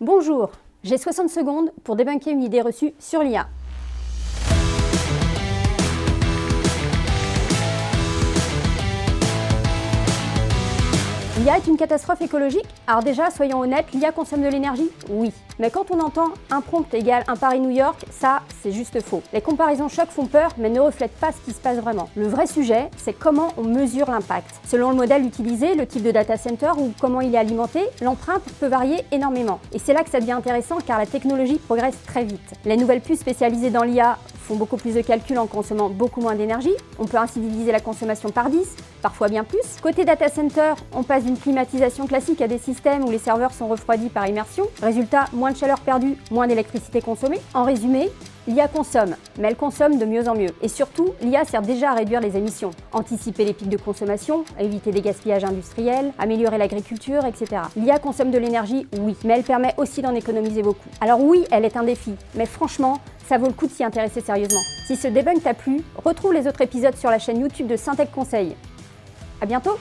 Bonjour, j'ai 60 secondes pour débunker une idée reçue sur l'IA. L'IA est une catastrophe écologique? Alors déjà, soyons honnêtes, l'IA consomme de l'énergie? Oui. Mais quand on entend un prompt égale un Paris-New York, ça, c'est juste faux. Les comparaisons choc font peur, mais ne reflètent pas ce qui se passe vraiment. Le vrai sujet, c'est comment on mesure l'impact. Selon le modèle utilisé, le type de data center ou comment il est alimenté, l'empreinte peut varier énormément. Et c'est là que ça devient intéressant car la technologie progresse très vite. Les nouvelles puces spécialisées dans l'IA font beaucoup plus de calculs en consommant beaucoup moins d'énergie. On peut ainsi diviser la consommation par 10, parfois bien plus. Côté data center, on passe d'une climatisation classique à des systèmes où les serveurs sont refroidis par immersion. Résultat, moins de chaleur perdue, moins d'électricité consommée. En résumé, l'IA consomme, mais elle consomme de mieux en mieux. Et surtout, l'IA sert déjà à réduire les émissions, anticiper les pics de consommation, éviter des gaspillages industriels, améliorer l'agriculture, etc. L'IA consomme de l'énergie, oui, mais elle permet aussi d'en économiser beaucoup. Alors oui, elle est un défi, mais franchement, ça vaut le coup de s'y intéresser sérieusement. Si ce debunk t'a plu, retrouve les autres épisodes sur la chaîne YouTube de Syntec Conseil. À bientôt!